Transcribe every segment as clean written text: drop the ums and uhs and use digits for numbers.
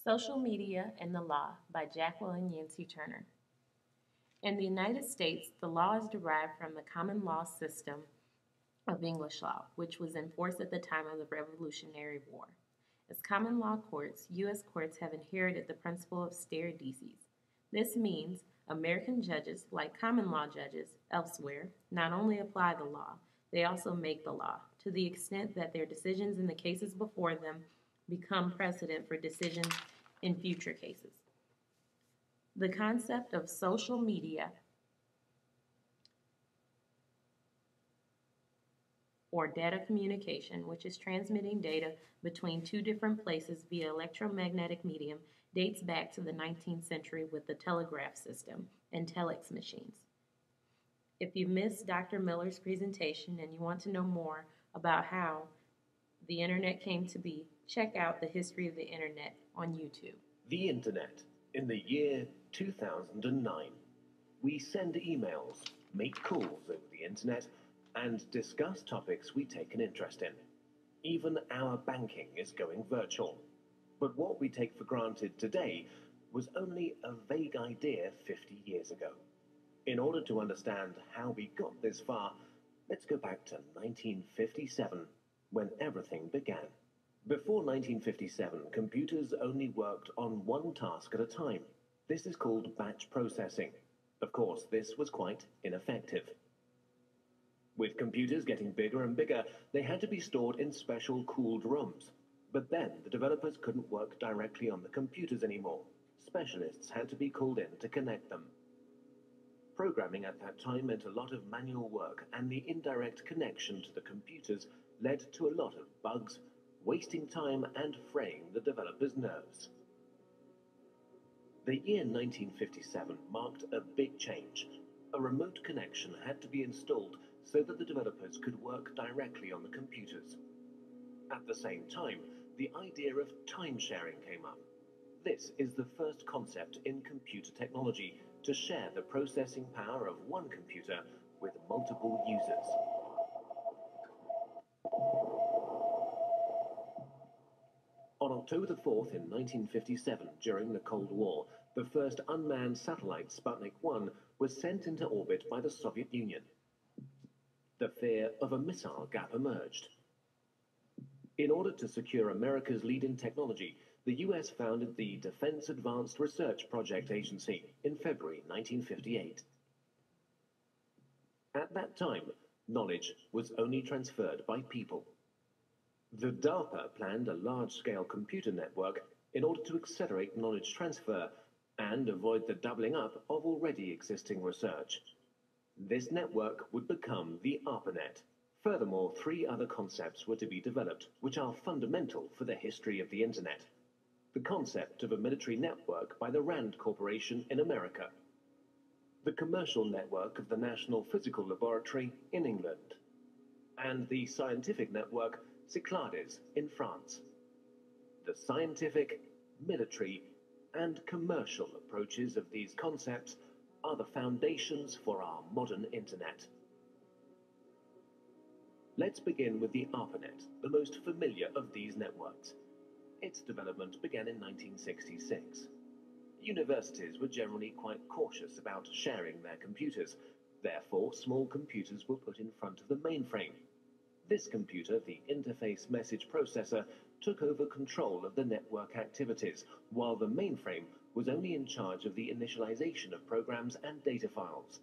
Social Media and the Law by Jacqueline Yancey Turner. In the United States, the law is derived from the common law system of English law, which was in force at the time of the Revolutionary War. As common law courts, U.S. courts have inherited the principle of stare decisis. This means American judges, like common law judges elsewhere, not only apply the law, they also make the law, to the extent that their decisions in the cases before them become precedent for decisions in future cases. The concept of social media or data communication, which is transmitting data between two different places via electromagnetic medium, dates back to the 19th century with the telegraph system and telex machines. If you missed Dr. Miller's presentation and you want to know more about how the internet came to be, check out the history of the internet on YouTube. The internet in the year 2009. We send emails, make calls over the internet, and discuss topics we take an interest in. Even our banking is going virtual. But what we take for granted today was only a vague idea 50 years ago. In order to understand how we got this far, let's go back to 1957, when everything began. Before 1957, computers only worked on one task at a time. This is called batch processing. Of course, this was quite ineffective. With computers getting bigger and bigger, they had to be stored in special cooled rooms. But then the developers couldn't work directly on the computers anymore. Specialists had to be called in to connect them. Programming at that time meant a lot of manual work, and the indirect connection to the computers led to a lot of bugs, wasting time and fraying the developers' nerves. The year 1957 marked a big change. A remote connection had to be installed so that the developers could work directly on the computers. At the same time, the idea of time sharing came up. This is the first concept in computer technology to share the processing power of one computer with multiple users. On October the 4th in 1957, during the Cold War, the first unmanned satellite Sputnik 1 was sent into orbit by the Soviet Union. The fear of a missile gap emerged. In order to secure America's lead in technology, the US founded the Defense Advanced Research Project Agency in February 1958. At that time, knowledge was only transferred by people. The DARPA planned a large-scale computer network in order to accelerate knowledge transfer and avoid the doubling up of already existing research. This network would become the ARPANET. Furthermore, 3 other concepts were to be developed, which are fundamental for the history of the Internet. The concept of a military network by the RAND Corporation in America. The commercial network of the National Physical Laboratory in England. And the scientific network Cyclades in France. The scientific, military, and commercial approaches of these concepts are the foundations for our modern Internet. Let's begin with the ARPANET, the most familiar of these networks. Its development began in 1966. Universities were generally quite cautious about sharing their computers. Therefore, small computers were put in front of the mainframe. This computer, the interface message processor, took over control of the network activities, while the mainframe was only in charge of the initialization of programs and data files.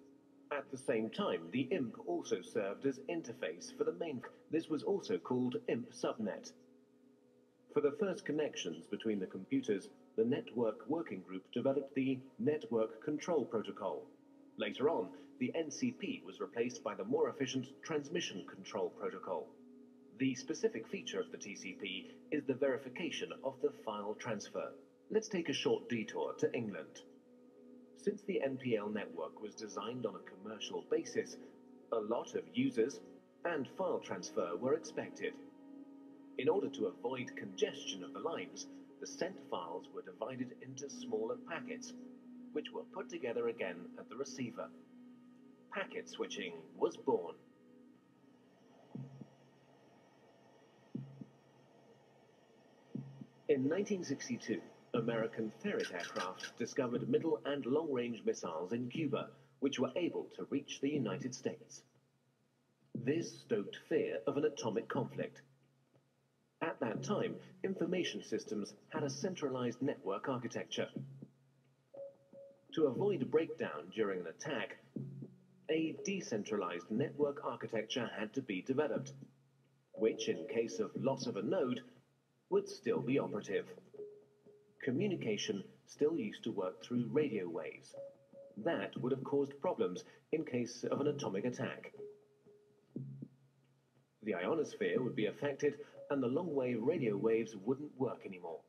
At the same time, the IMP also served as interface for the main. This was also called IMP Subnet. For the first connections between the computers, the Network Working Group developed the Network Control Protocol. Later on, the NCP was replaced by the more efficient Transmission Control Protocol. The specific feature of the TCP is the verification of the file transfer. Let's take a short detour to England. Since the NPL network was designed on a commercial basis, a lot of users and file transfer were expected. In order to avoid congestion of the lines, the sent files were divided into smaller packets, which were put together again at the receiver. Packet switching was born. In 1962, a American Ferret aircraft discovered middle and long-range missiles in Cuba, which were able to reach the United States. This stoked fear of an atomic conflict. At that time, information systems had a centralized network architecture. To avoid breakdown during an attack, a decentralized network architecture had to be developed, which, in case of loss of a node, would still be operative. Communication still used to work through radio waves. That would have caused problems in case of an atomic attack. The ionosphere would be affected, and the long-wave radio waves wouldn't work anymore.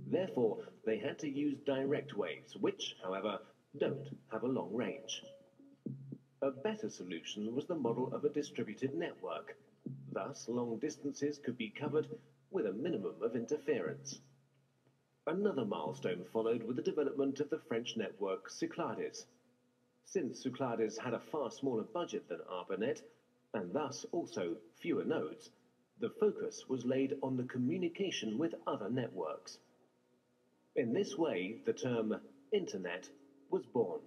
Therefore, they had to use direct waves, which, however, don't have a long range. A better solution was the model of a distributed network. Thus, long distances could be covered with a minimum of interference. Another milestone followed with the development of the French network Cyclades. Since Cyclades had a far smaller budget than ARPANET, and thus also fewer nodes, the focus was laid on the communication with other networks. In this way, the term Internet was born.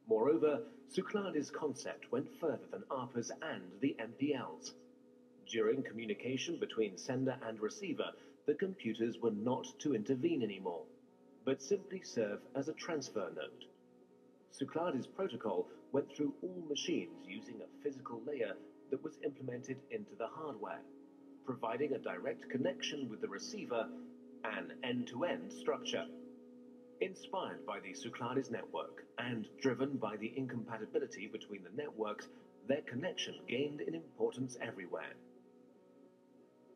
Moreover, Cyclades' concept went further than ARPA's and the MPL's. During communication between sender and receiver, the computers were not to intervene anymore, but simply serve as a transfer node. Cyclades' protocol went through all machines using a physical layer that was implemented into the hardware, providing a direct connection with the receiver, an end-to-end structure. Inspired by the Cyclades network and driven by the incompatibility between the networks, their connection gained in importance everywhere.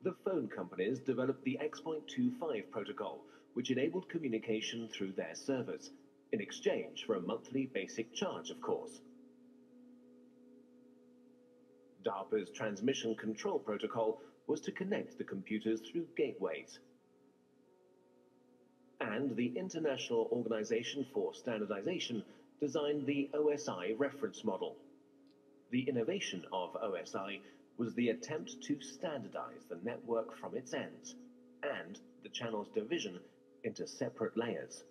The phone companies developed the X.25 protocol, which enabled communication through their servers, in exchange for a monthly basic charge, of course. DARPA's transmission control protocol was to connect the computers through gateways. And the International Organization for Standardization designed the OSI reference model. The innovation of OSI was the attempt to standardize the network from its ends, and the channel's division into separate layers.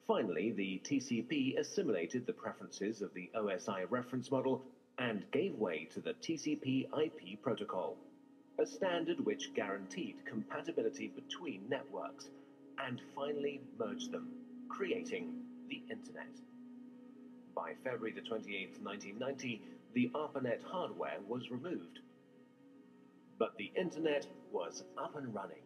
Finally, the TCP assimilated the preferences of the OSI reference model and gave way to the TCP/IP protocol, a standard which guaranteed compatibility between networks, and finally merged them, creating the Internet. By February the 28th, 1990, the ARPANET hardware was removed, but the Internet was up and running.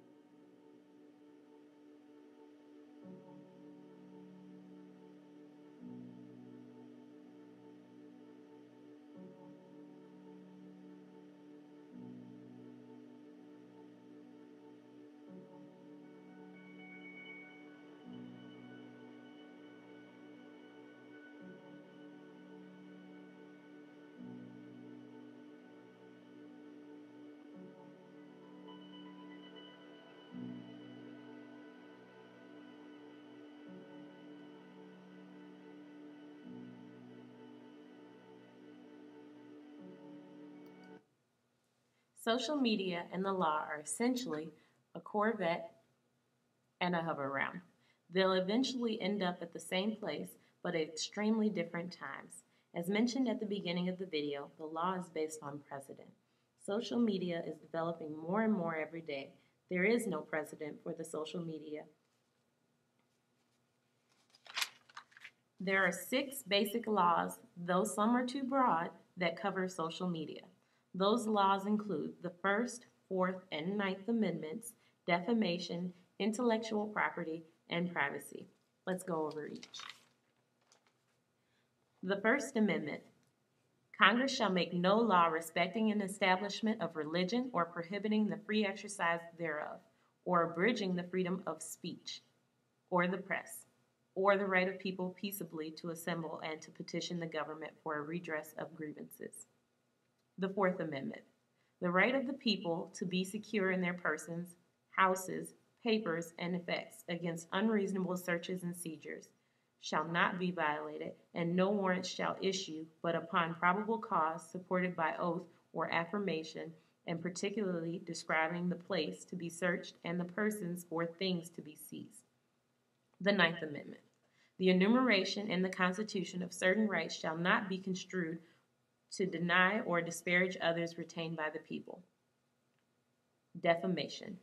Social media and the law are essentially a Corvette and a hover-round. They'll eventually end up at the same place, but at extremely different times. As mentioned at the beginning of the video, the law is based on precedent. Social media is developing more and more every day. There is no precedent for the social media. There are 6 basic laws, though some are too broad, that cover social media. Those laws include the First, Fourth, and Ninth Amendments, defamation, intellectual property, and privacy. Let's go over each. The First Amendment. Congress shall make no law respecting an establishment of religion or prohibiting the free exercise thereof, or abridging the freedom of speech, or the press, or the right of people peaceably to assemble and to petition the government for a redress of grievances. The Fourth Amendment. The right of the people to be secure in their persons, houses, papers, and effects against unreasonable searches and seizures shall not be violated, and no warrant shall issue but upon probable cause supported by oath or affirmation and particularly describing the place to be searched and the persons or things to be seized. The Ninth Amendment. The enumeration in the Constitution of certain rights shall not be construed to deny or disparage others retained by the people. Defamation.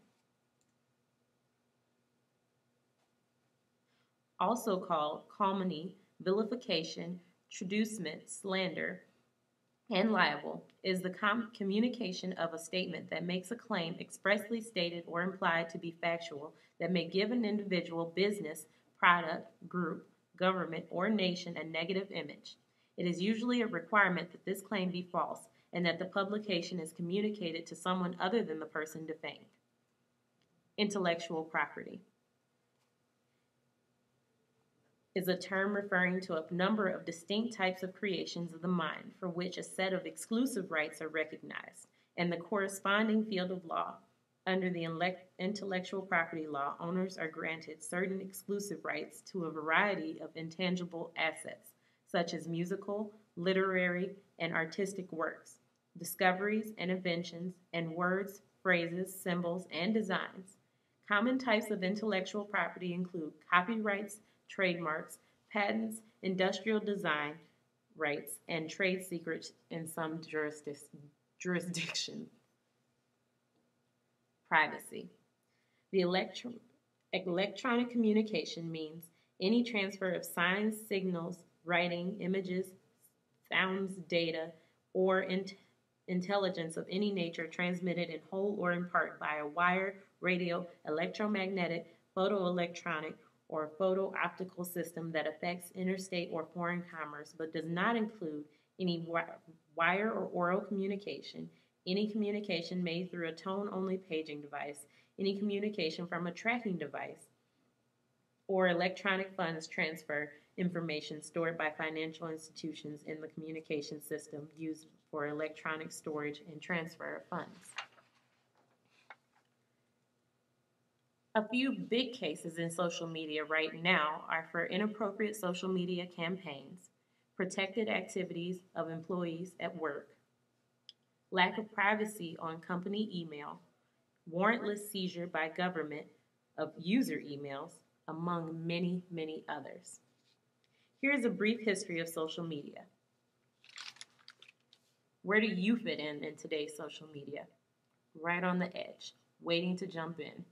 Also called calumny, vilification, traducement, slander, and libel, is the communication of a statement that makes a claim expressly stated or implied to be factual that may give an individual, business, product, group, government, or nation a negative image. It is usually a requirement that this claim be false and that the publication is communicated to someone other than the person defamed. Intellectual property is a term referring to a number of distinct types of creations of the mind for which a set of exclusive rights are recognized, and the corresponding field of law. Under the intellectual property law, owners are granted certain exclusive rights to a variety of intangible assets, such as musical, literary, and artistic works, discoveries and inventions, and words, phrases, symbols, and designs. Common types of intellectual property include copyrights, trademarks, patents, industrial design rights, and trade secrets in some jurisdictions. Privacy. The electronic communication means any transfer of signs, signals, writing, images, sounds, data, or intelligence of any nature transmitted in whole or in part by a wire, radio, electromagnetic, photoelectronic, or photo-optical system that affects interstate or foreign commerce but does not include any wire or oral communication, any communication made through a tone-only paging device, any communication from a tracking device, or electronic funds transfer information stored by financial institutions in the communication system used for electronic storage and transfer of funds. A few big cases in social media right now are for inappropriate social media campaigns, protected activities of employees at work, lack of privacy on company email, warrantless seizure by government of user emails, among many, many others. Here's a brief history of social media. Where do you fit in today's social media? Right on the edge, waiting to jump in.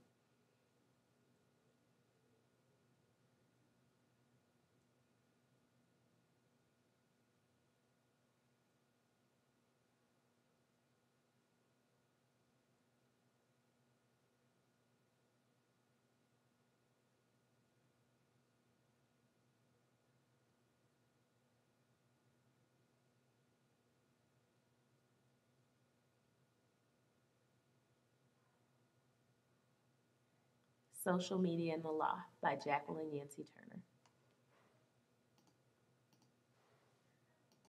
Social Media and the Law by Jacqueline Yancey Turner.